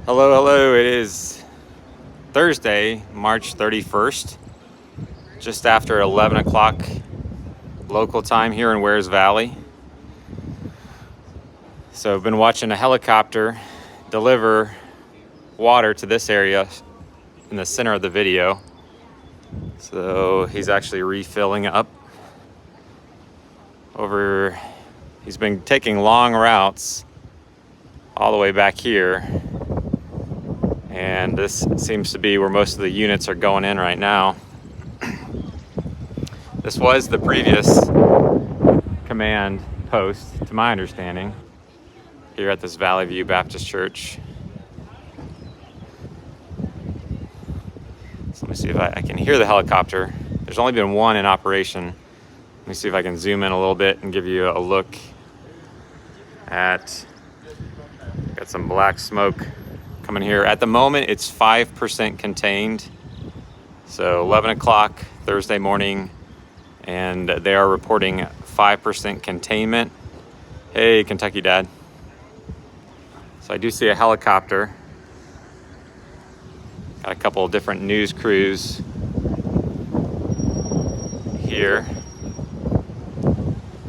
Hello, hello. It is Thursday, March 31st, just after 11 o'clock local time here in Wears Valley. So I've been watching a helicopter deliver water to this area in the center of the video. So he's actually refilling up over. He's been taking long routes all the way back here. And this seems to be where most of the units are going in right now. This was the previous command post, to my understanding, here at this Valley View Baptist Church. So let me see if I can hear the helicopter. There's only been one in operation. Let me see if I can zoom in a little bit and give you a look at, got some black smoke coming here. At the moment, it's 5% contained. So 11 o'clock Thursday morning, and they are reporting 5% containment. Hey, Kentucky Dad. So I do see a helicopter. Got a couple of different news crews here.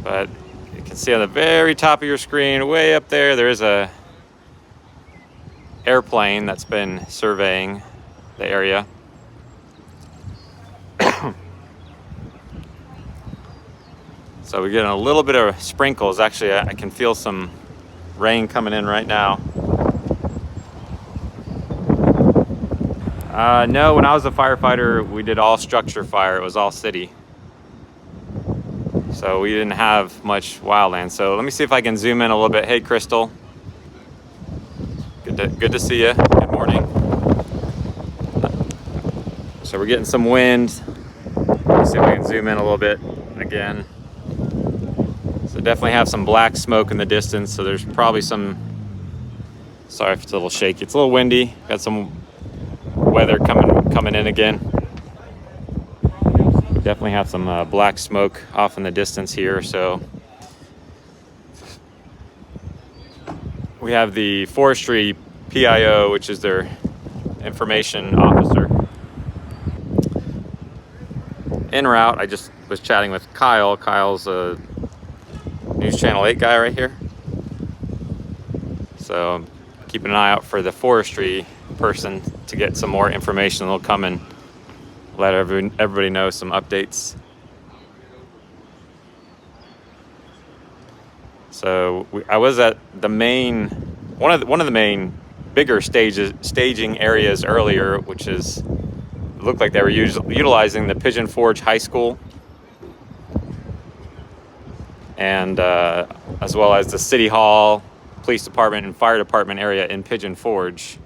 But you can see on the very top of your screen, way up there, there is a airplane that's been surveying the area. So we're getting a little bit of sprinkles. Actually, I can feel some rain coming in right now. No, when I was a firefighter, we did all structure fire. It was all city. So we didn't have much wildland. So let me see if I can zoom in a little bit. Hey, Crystal. Good to see you. Good morning. So we're getting some wind. Let's see if we can zoom in a little bit again. So definitely have some black smoke in the distance. So there's probably some, sorry if it's a little shaky. It's a little windy. Got some weather coming in again. We definitely have some black smoke off in the distance here. So we have the forestry PIO, which is their information officer, en route. I just was chatting with Kyle. Kyle's a News Channel 8 guy right here. So keeping an eye out for the forestry person to get some more information. They'll come and let everybody know some updates. So I was at the main, one of the main bigger staging areas earlier, which is, looked like they were utilizing the Pigeon Forge High School, and as well as the City Hall, Police Department, and Fire Department area in Pigeon Forge.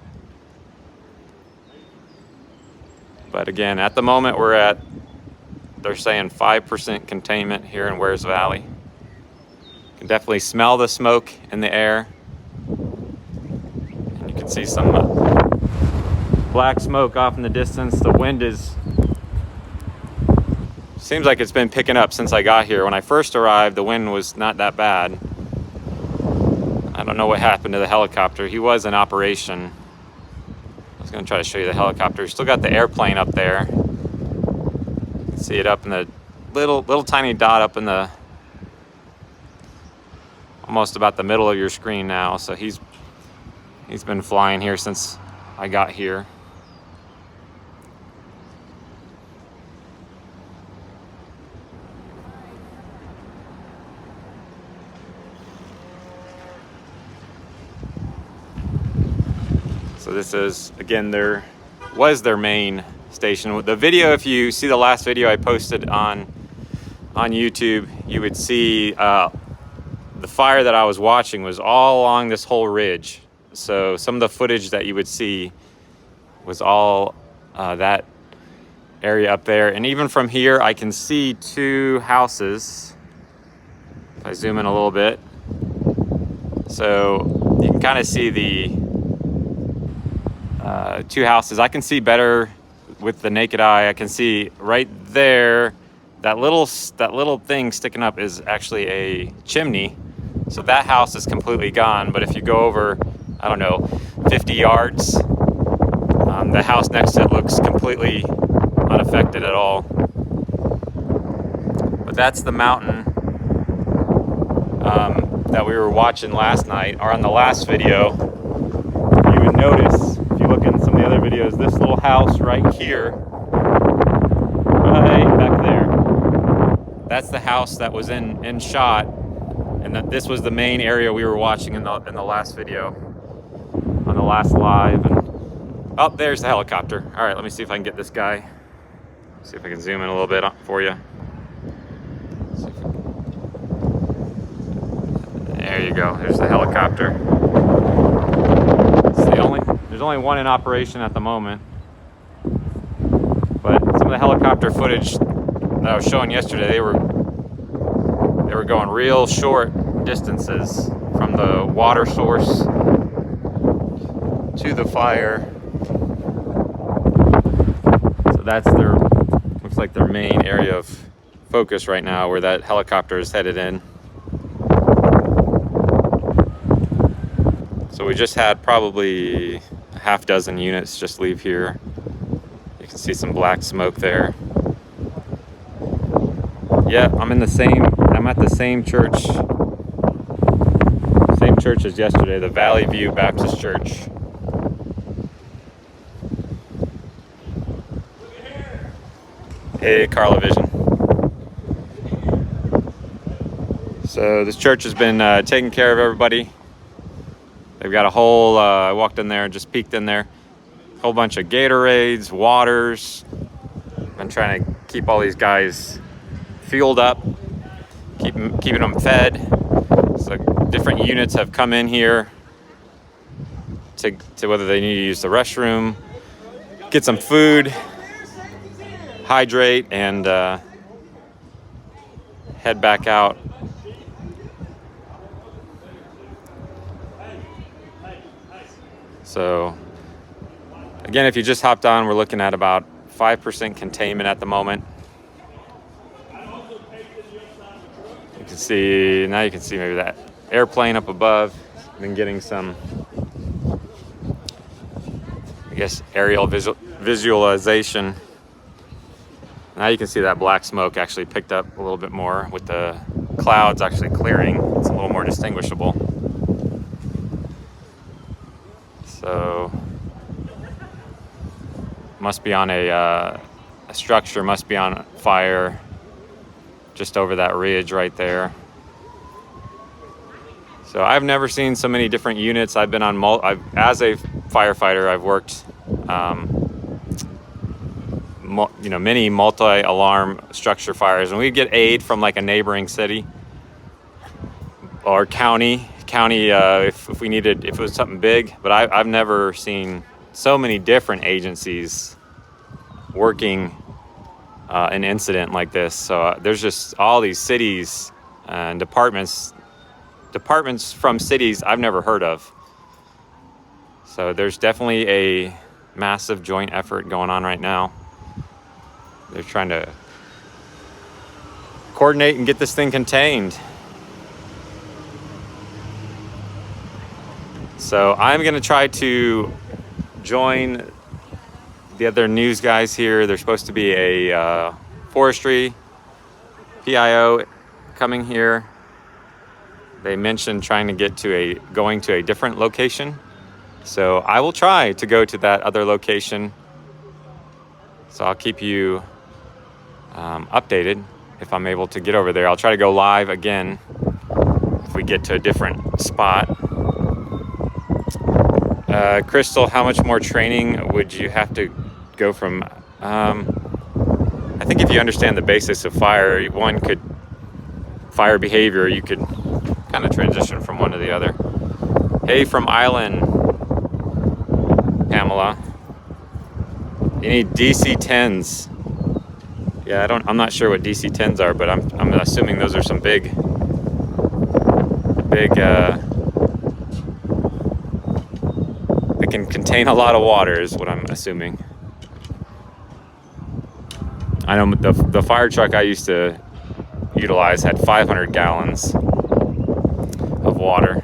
But again, at the moment they're saying 5% containment here in Wears Valley. You can definitely smell the smoke in the air. And you can see some black smoke off in the distance. The wind seems like it's been picking up since I got here. When I first arrived, the wind was not that bad. I don't know what happened to the helicopter. He was in operation. I was going to try to show you the helicopter. Still got the airplane up there. You can see it up in the little tiny dot up in the almost about the middle of your screen now. So he's been flying here since I got here. So this is, again, was their main station. The video, if you see the last video I posted on YouTube, you would see the fire that I was watching was all along this whole ridge. So some of the footage that you would see was all that area up there. And even from here, I can see two houses. If I zoom in a little bit. So you can kind of see the two houses. I can see better with the naked eye. I can see right there, that little thing sticking up is actually a chimney. So that house is completely gone. But if you go over I don't know, 50 yards. The house next to it looks completely unaffected at all. But that's the mountain that we were watching last night, or on the last video. You would notice, if you look in some of the other videos, this little house right here, right back there, that's the house that was in shot, and that this was the main area we were watching in the last video, on the last live. And oh, there's the helicopter. All right, let me see if I can get this guy. See if I can zoom in a little bit for you. There you go. There's the helicopter. There's only one in operation at the moment. But some of the helicopter footage that I was showing yesterday, they were going real short distances from the water source to the fire. So that's looks like their main area of focus right now, where that helicopter is headed in. So we just had probably a half dozen units just leave here. You can see some black smoke there. Yeah, I'm at the same church as yesterday, the Valley View Baptist Church. Hey, Carla Vision. So this church has been taking care of everybody. They've got a whole, I walked in there and just peeked in there, a whole bunch of Gatorades, waters. I'm trying to keep all these guys fueled up, keeping them fed. So different units have come in here to whether they need to use the restroom, get some food, hydrate, and head back out. So again, if you just hopped on, we're looking at about 5% containment at the moment. You can see maybe that airplane up above. Been getting some, I guess, aerial visualization. Now you can see that black smoke actually picked up a little bit more with the clouds actually clearing. It's a little more distinguishable. So must be on a structure, must be on fire just over that ridge right there. So I've never seen so many different units. I've been on as a firefighter, I've worked many multi-alarm structure fires, and we'd get aid from like a neighboring city or county if we needed, if it was something big. But I've never seen so many different agencies working an incident like this. So there's just all these cities and departments from cities I've never heard of. So there's definitely a massive joint effort going on right now. They're trying to coordinate and get this thing contained. So I'm going to try to join the other news guys here. There's supposed to be a forestry PIO coming here. They mentioned trying to going to a different location. So I will try to go to that other location. So I'll keep you updated if I'm able to get over there. I'll try to go live again if we get to a different spot. Crystal, how much more training would you have to go from? I think if you understand the basics of fire, fire behavior, you could kind of transition from one to the other. Hey, from Island, Pamela. You need DC-10s. Yeah, I'm not sure what DC-10s are, but I'm assuming those are some big they can contain a lot of water is what I'm assuming. I know the fire truck I used to utilize had 500 gallons of water.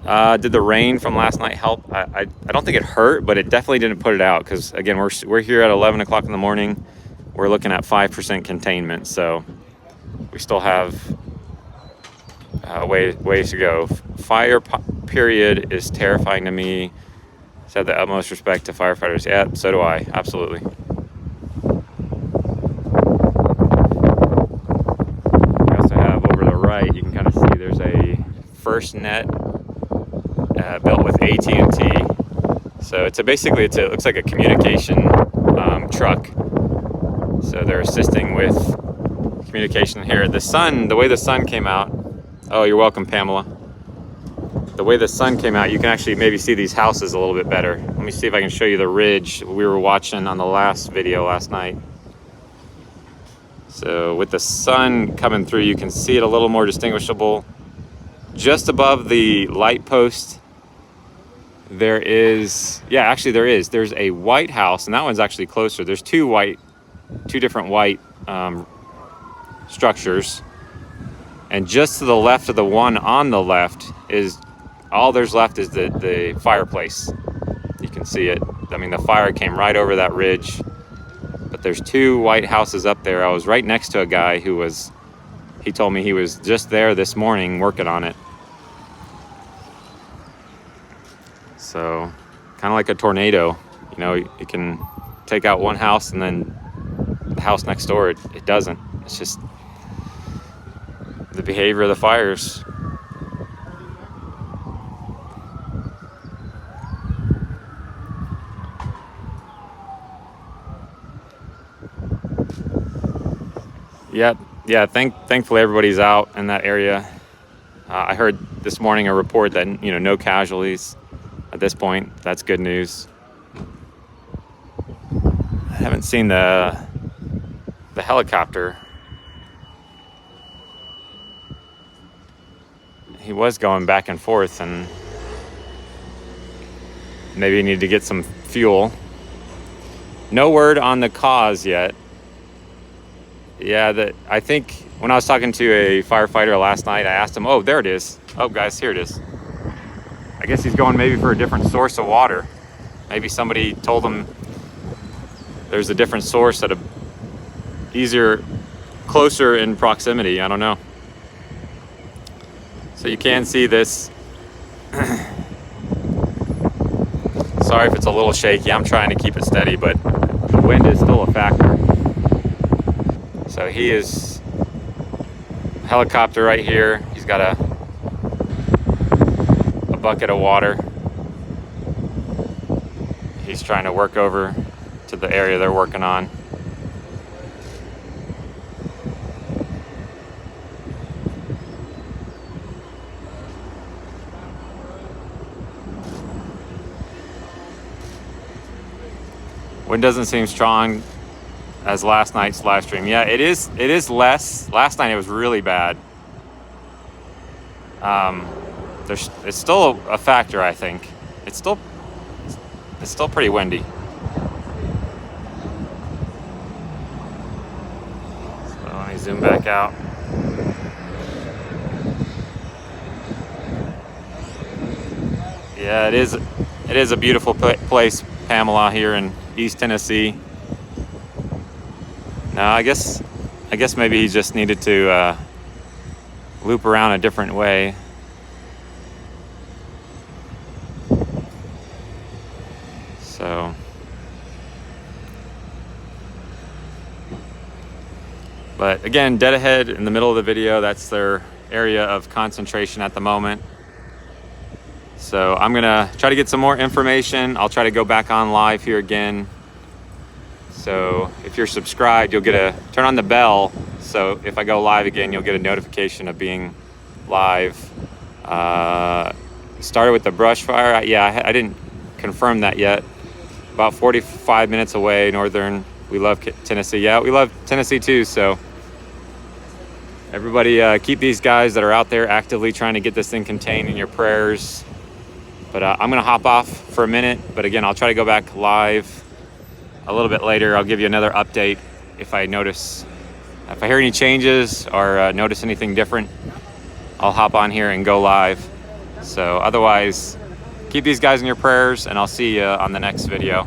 Did the rain from last night help? I don't think it hurt, but it definitely didn't put it out, because again, we're here at 11 o'clock in the morning. We're looking at 5% containment, so we still have ways to go. Fire period is terrifying to me. Said the utmost respect to firefighters. Yeah, so do I. Absolutely. We also have over the right, you can kind of see there's a first net built with AT&T. So it looks like a communication truck. So they're assisting with communication here. The way the sun came out. Oh, you're welcome, Pamela. The way the sun came out, you can actually maybe see these houses a little bit better. Let me see if I can show you the ridge we were watching on the last video last night. So with the sun coming through, you can see it a little more distinguishable. Just above the light post, there's a white house, and that one's actually closer. There's two different white structures. And just to the left of the one on the left is all there's left is the fireplace. You can see it. I mean, the fire came right over that ridge. But there's two white houses up there. I was right next to a guy he told me he was just there this morning working on it. So, kind of like a tornado. You know, it can take out one house and then the house next door, it doesn't. It's just the behavior of the fires. Yeah. Thankfully everybody's out in that area. I heard this morning a report that no casualties at this point. That's good news. I haven't seen the helicopter. He was going back and forth, and maybe he needed to get some fuel. No word on the cause yet. Yeah, I think when I was talking to a firefighter last night, I asked him, oh, there it is. Oh, guys, here it is. I guess he's going maybe for a different source of water. Maybe somebody told him there's a different source at closer in proximity. I don't know. So you can see this. Sorry if it's a little shaky. I'm trying to keep it steady, but the wind is still a factor. So he is helicopter right here. He's got a bucket of water. He's trying to work over to the area they're working on. Wind doesn't seem strong as last night's live stream. Yeah, it is less. Last night it was really bad. It's still a factor, I think. It's still pretty windy. So let me zoom back out. Yeah, it is a beautiful place, Pamela, here in East Tennessee. No, I guess maybe he just needed to loop around a different way. So, but again, dead ahead in the middle of the video, that's their area of concentration at the moment. So I'm gonna try to get some more information. I'll try to go back on live here again. So if you're subscribed, you'll turn on the bell. So if I go live again, you'll get a notification of being live. Started with the brush fire. I didn't confirm that yet. About 45 minutes away, northern. We love Tennessee. Yeah, we love Tennessee too. So everybody keep these guys that are out there actively trying to get this thing contained in your prayers. But I'm gonna hop off for a minute. But again, I'll try to go back live a little bit later. I'll give you another update if I hear any changes or notice anything different. I'll hop on here and go live. So otherwise, keep these guys in your prayers, and I'll see you on the next video.